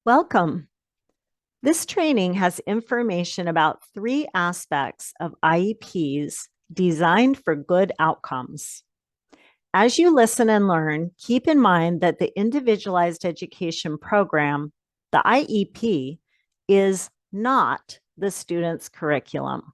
Welcome. This training has information about 3 aspects of IEPs designed for good outcomes. As you listen and learn, keep in mind that the Individualized Education Program, the IEP, is not the student's curriculum.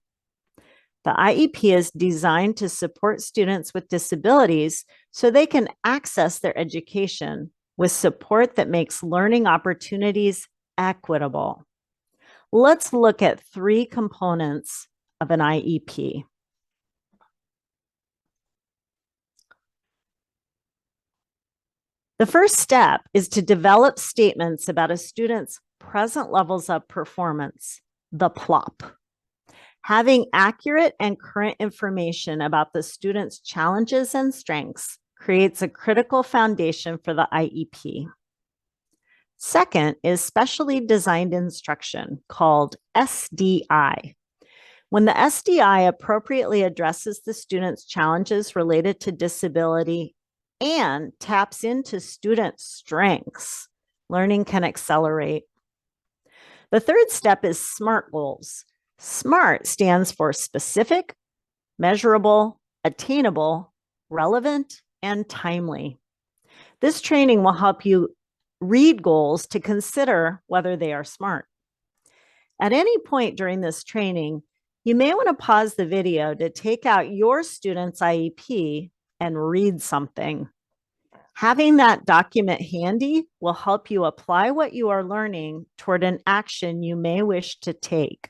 The IEP is designed to support students with disabilities so they can access their education with support that makes learning opportunities equitable. Let's look at 3 components of an IEP. The first step is to develop statements about a student's present levels of performance, the PLOP. Having accurate and current information about the student's challenges and strengths creates a critical foundation for the IEP. Second is specially designed instruction called SDI. When the SDI appropriately addresses the student's challenges related to disability and taps into student strengths, learning can accelerate. The third step is SMART goals. SMART stands for specific, measurable, attainable, relevant, and timely. This training will help you read goals to consider whether they are SMART. At any point during this training, you may want to pause the video to take out your student's IEP and read something. Having that document handy will help you apply what you are learning toward an action you may wish to take.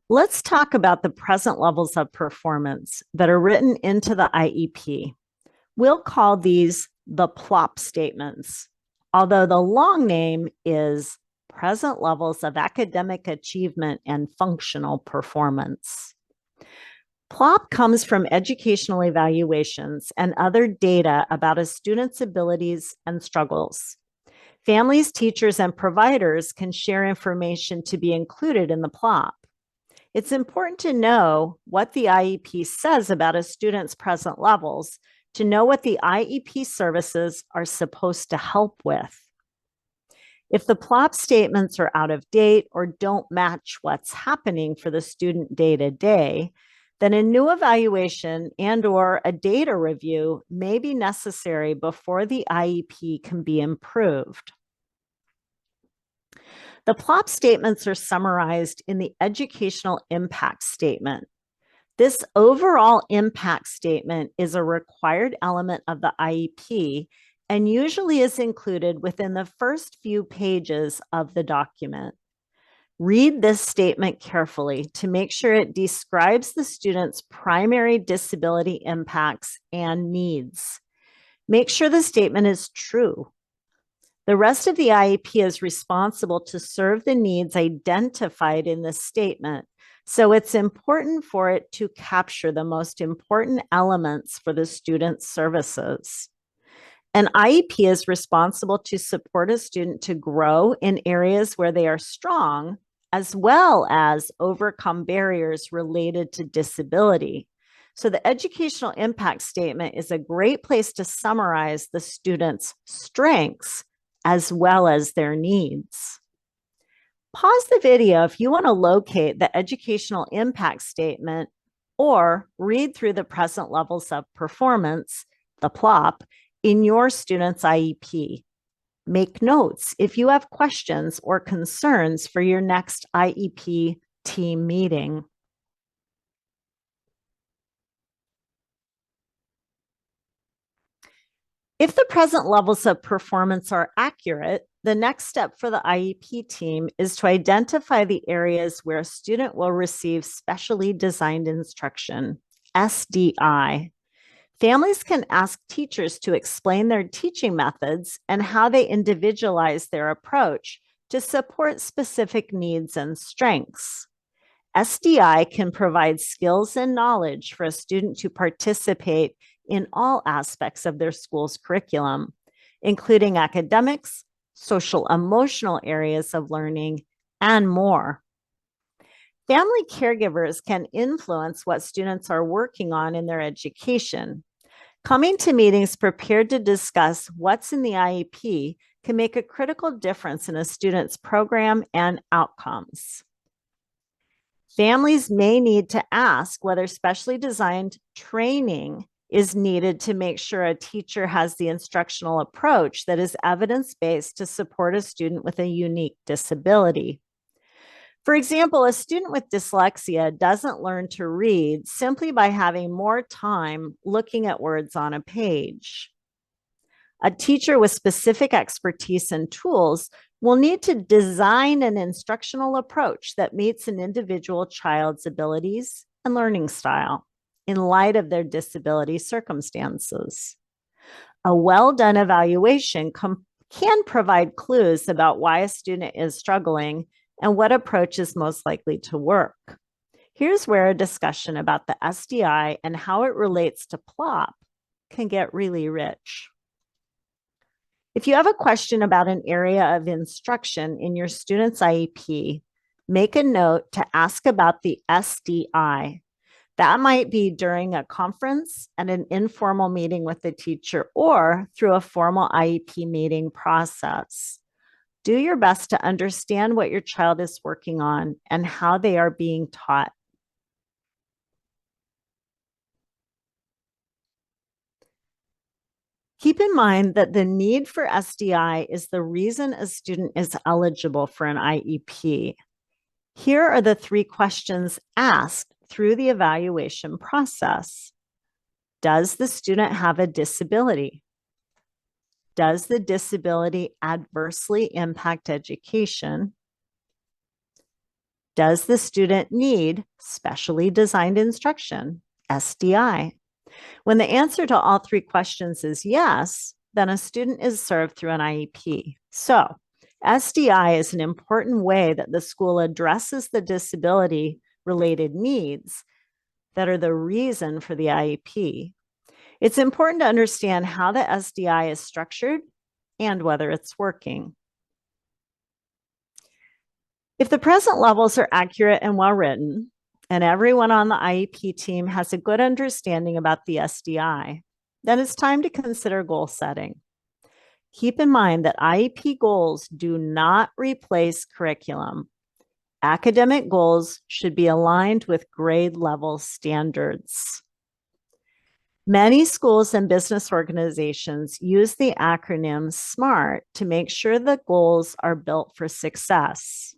Let's talk about the present levels of performance that are written into the IEP. We'll call these the PLOP statements, although the long name is present levels of academic achievement and functional performance. PLOP comes from educational evaluations and other data about a student's abilities and struggles. Families, teachers, and providers can share information to be included in the PLOP. It's important to know what the IEP says about a student's present levels to know what the IEP services are supposed to help with. If the PLOP statements are out of date or don't match what's happening for the student day to day, then a new evaluation and/or a data review may be necessary before the IEP can be improved. The PLOP statements are summarized in the Educational Impact Statement. This overall impact statement is a required element of the IEP and usually is included within the first few pages of the document. Read this statement carefully to make sure it describes the student's primary disability impacts and needs. Make sure the statement is true. The rest of the IEP is responsible to serve the needs identified in this statement, so it's important for it to capture the most important elements for the student's services. An IEP is responsible to support a student to grow in areas where they are strong, as well as overcome barriers related to disability. So the educational impact statement is a great place to summarize the student's strengths as well as their needs. Pause the video if you want to locate the educational impact statement or read through the present levels of performance, the PLOP, in your student's IEP. Make notes if you have questions or concerns for your next IEP team meeting. If the present levels of performance are accurate, the next step for the IEP team is to identify the areas where a student will receive specially designed instruction, SDI. Families can ask teachers to explain their teaching methods and how they individualize their approach to support specific needs and strengths. SDI can provide skills and knowledge for a student to participate in all aspects of their school's curriculum, including academics, social emotional areas of learning, and more. Family caregivers can influence what students are working on in their education. Coming to meetings prepared to discuss what's in the IEP can make a critical difference in a student's program and outcomes. Families may need to ask whether specially designed training is needed to make sure a teacher has the instructional approach that is evidence-based to support a student with a unique disability. For example, a student with dyslexia doesn't learn to read simply by having more time looking at words on a page. A teacher with specific expertise and tools will need to design an instructional approach that meets an individual child's abilities and learning style in light of their disability circumstances. A well-done evaluation can provide clues about why a student is struggling and what approach is most likely to work. Here's where a discussion about the SDI and how it relates to PLOP can get really rich. If you have a question about an area of instruction in your student's IEP, make a note to ask about the SDI. That might be during a conference and an informal meeting with the teacher or through a formal IEP meeting process. Do your best to understand what your child is working on and how they are being taught. Keep in mind that the need for SDI is the reason a student is eligible for an IEP. Here are the 3 questions asked through the evaluation process. Does the student have a disability? Does the disability adversely impact education? Does the student need specially designed instruction, SDI? When the answer to all 3 questions is yes, then a student is served through an IEP. So, SDI is an important way that the school addresses the disability-related needs that are the reason for the IEP. It's important to understand how the SDI is structured and whether it's working. If the present levels are accurate and well written, and everyone on the IEP team has a good understanding about the SDI, then it's time to consider goal setting. Keep in mind that IEP goals do not replace curriculum. Academic goals should be aligned with grade level standards. Many schools and business organizations use the acronym SMART to make sure the goals are built for success.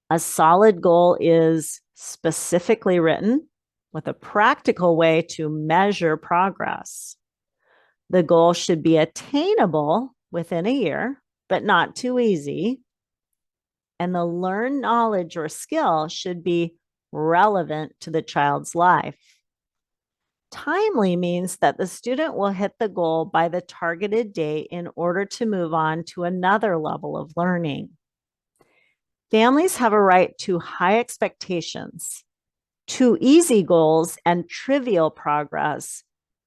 A solid goal is specifically written with a practical way to measure progress. The goal should be attainable within a year, but not too easy. And the learned knowledge or skill should be relevant to the child's life. Timely means that the student will hit the goal by the targeted date in order to move on to another level of learning. Families have a right to high expectations. Too easy goals and trivial progress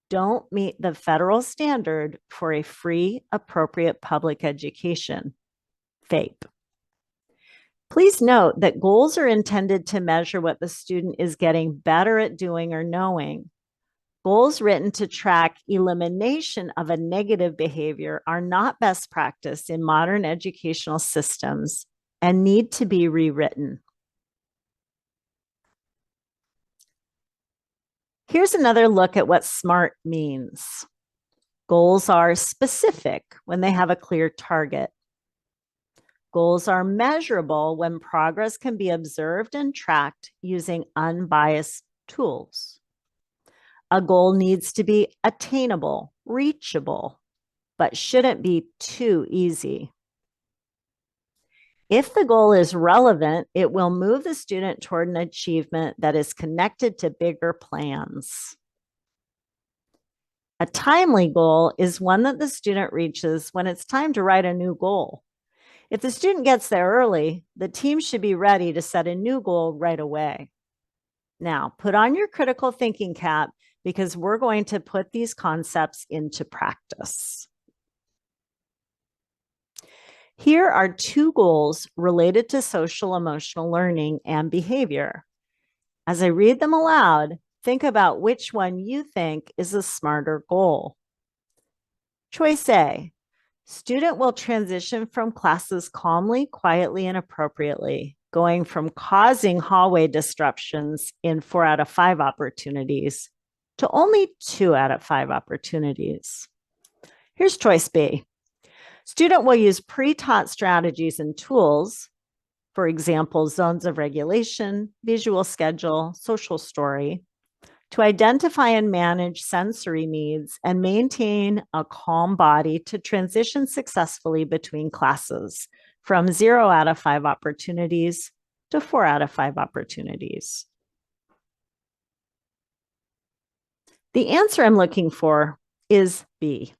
don't meet the federal standard for a free, appropriate public education, FAPE. Please note that goals are intended to measure what the student is getting better at doing or knowing. Goals written to track elimination of a negative behavior are not best practice in modern educational systems and need to be rewritten. Here's another look at what SMART means. Goals are specific when they have a clear target. Goals are measurable when progress can be observed and tracked using unbiased tools. A goal needs to be attainable, reachable, but shouldn't be too easy. If the goal is relevant, it will move the student toward an achievement that is connected to bigger plans. A timely goal is one that the student reaches when it's time to write a new goal. If the student gets there early, the team should be ready to set a new goal right away. Now, put on your critical thinking cap because we're going to put these concepts into practice. Here are 2 goals related to social emotional learning and behavior. As I read them aloud, think about which one you think is a smarter goal. Choice A, student will transition from classes calmly, quietly, and appropriately, going from causing hallway disruptions in 4 out of 5 opportunities to only 2 out of 5 opportunities. Here's choice B. Student will use pre-taught strategies and tools, for example, zones of regulation, visual schedule, social story, to identify and manage sensory needs and maintain a calm body to transition successfully between classes from 0 out of 5 opportunities to 4 out of 5 opportunities. The answer I'm looking for is B.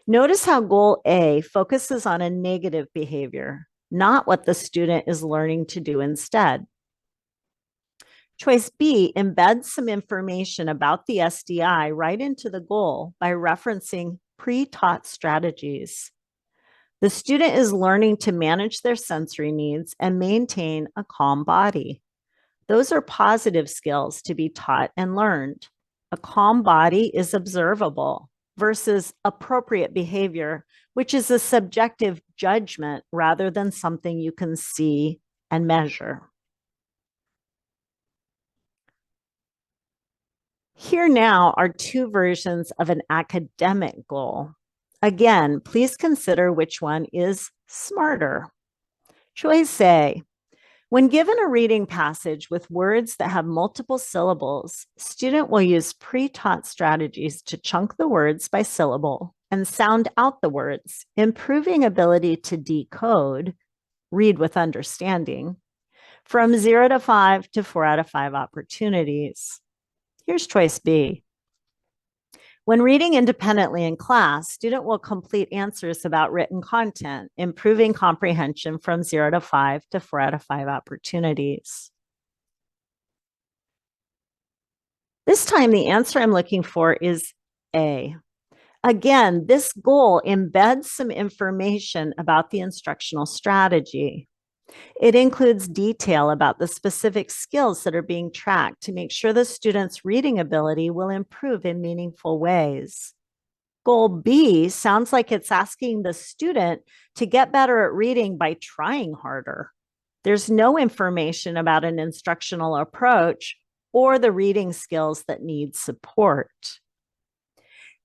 Notice how goal A focuses on a negative behavior, not what the student is learning to do instead. Choice B embeds some information about the SDI right into the goal by referencing pre-taught strategies. The student is learning to manage their sensory needs and maintain a calm body. Those are positive skills to be taught and learned. A calm body is observable versus appropriate behavior, which is a subjective judgment rather than something you can see and measure. Here now are 2 versions of an academic goal. Again, please consider which one is smarter. Choice A. When given a reading passage with words that have multiple syllables, student will use pre-taught strategies to chunk the words by syllable and sound out the words, improving ability to decode, read with understanding, from 0 to 5 to 4 out of 5 opportunities. Here's choice B. When reading independently in class, student will complete answers about written content, improving comprehension from 0 to 5 to 4 out of 5 opportunities. This time, the answer I'm looking for is A. Again, this goal embeds some information about the instructional strategy. It includes detail about the specific skills that are being tracked to make sure the student's reading ability will improve in meaningful ways. Goal B sounds like it's asking the student to get better at reading by trying harder. There's no information about an instructional approach or the reading skills that need support.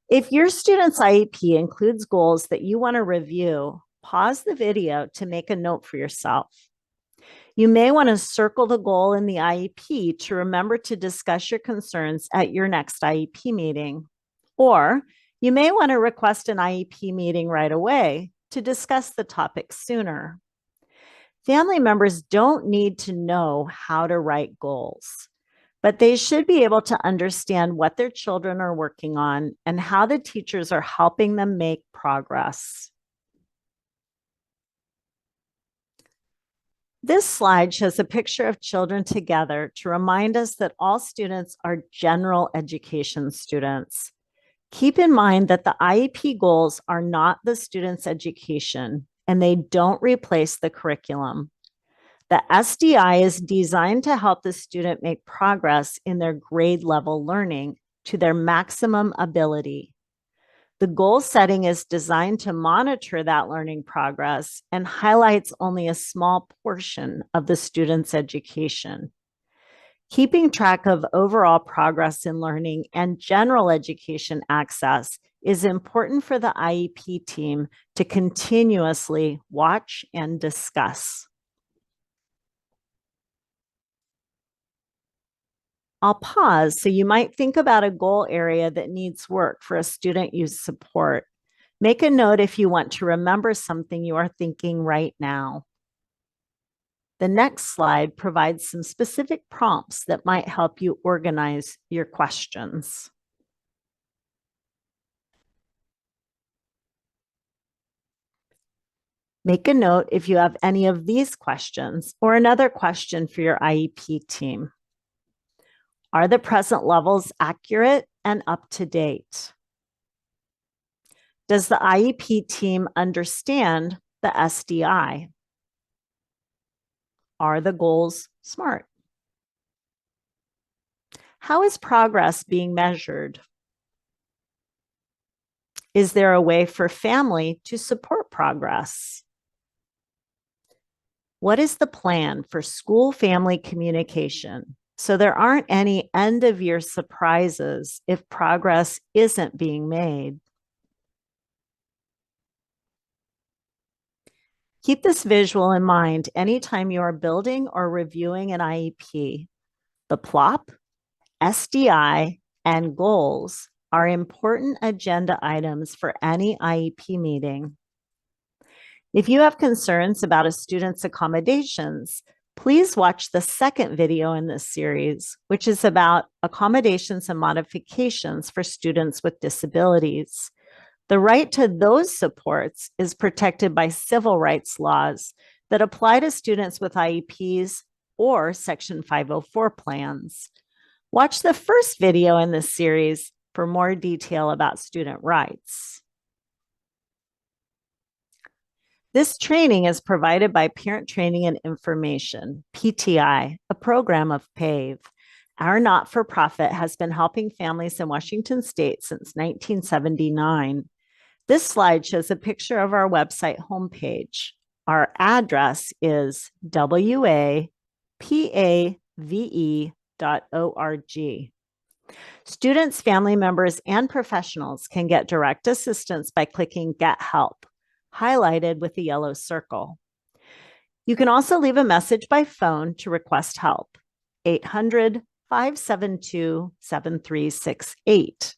If your student's IEP includes goals that you want to review, pause the video to make a note for yourself. You may want to circle the goal in the IEP to remember to discuss your concerns at your next IEP meeting. Or you may want to request an IEP meeting right away to discuss the topic sooner. Family members don't need to know how to write goals, but they should be able to understand what their children are working on and how the teachers are helping them make progress. This slide shows a picture of children together to remind us that all students are general education students. Keep in mind that the IEP goals are not the student's education, and they don't replace the curriculum. The SDI is designed to help the student make progress in their grade level learning to their maximum ability. The goal setting is designed to monitor that learning progress and highlights only a small portion of the student's education. Keeping track of overall progress in learning and general education access is important for the IEP team to continuously watch and discuss. I'll pause so you might think about a goal area that needs work for a student you support. Make a note if you want to remember something you are thinking right now. The next slide provides some specific prompts that might help you organize your questions. Make a note if you have any of these questions or another question for your IEP team. Are the present levels accurate and up to date? Does the IEP team understand the SDI? Are the goals smart? How is progress being measured? Is there a way for family to support progress? What is the plan for school family communication so there aren't any end of year surprises if progress isn't being made? Keep this visual in mind anytime you are building or reviewing an IEP. The PLOP, SDI, and goals are important agenda items for any IEP meeting. If you have concerns about a student's accommodations, please watch the second video in this series, which is about accommodations and modifications for students with disabilities. The right to those supports is protected by civil rights laws that apply to students with IEPs or Section 504 plans. Watch the first video in this series for more detail about student rights. This training is provided by Parent Training and Information, PTI, a program of Pave. Our not-for-profit has been helping families in Washington State since 1979. This slide shows a picture of our website homepage. Our address is wapave.org. Students, family members, and professionals can get direct assistance by clicking Get Help, highlighted with the yellow circle. You can also leave a message by phone to request help, 800-572-7368.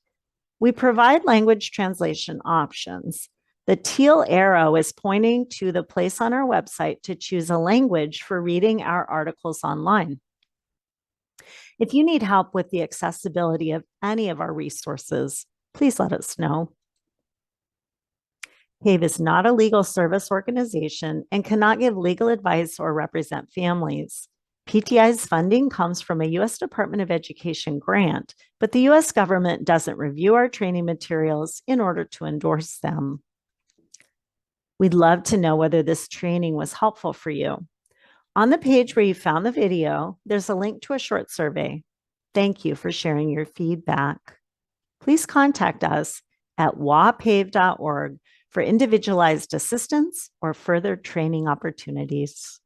We provide language translation options. The teal arrow is pointing to the place on our website to choose a language for reading our articles online. If you need help with the accessibility of any of our resources, please let us know. Pave is not a legal service organization and cannot give legal advice or represent families. PTI's funding comes from a U.S. Department of Education grant, but the U.S. government doesn't review our training materials in order to endorse them. We'd love to know whether this training was helpful for you. On the page where you found the video, there's a link to a short survey. Thank you for sharing your feedback. Please contact us at wapave.org for individualized assistance or further training opportunities.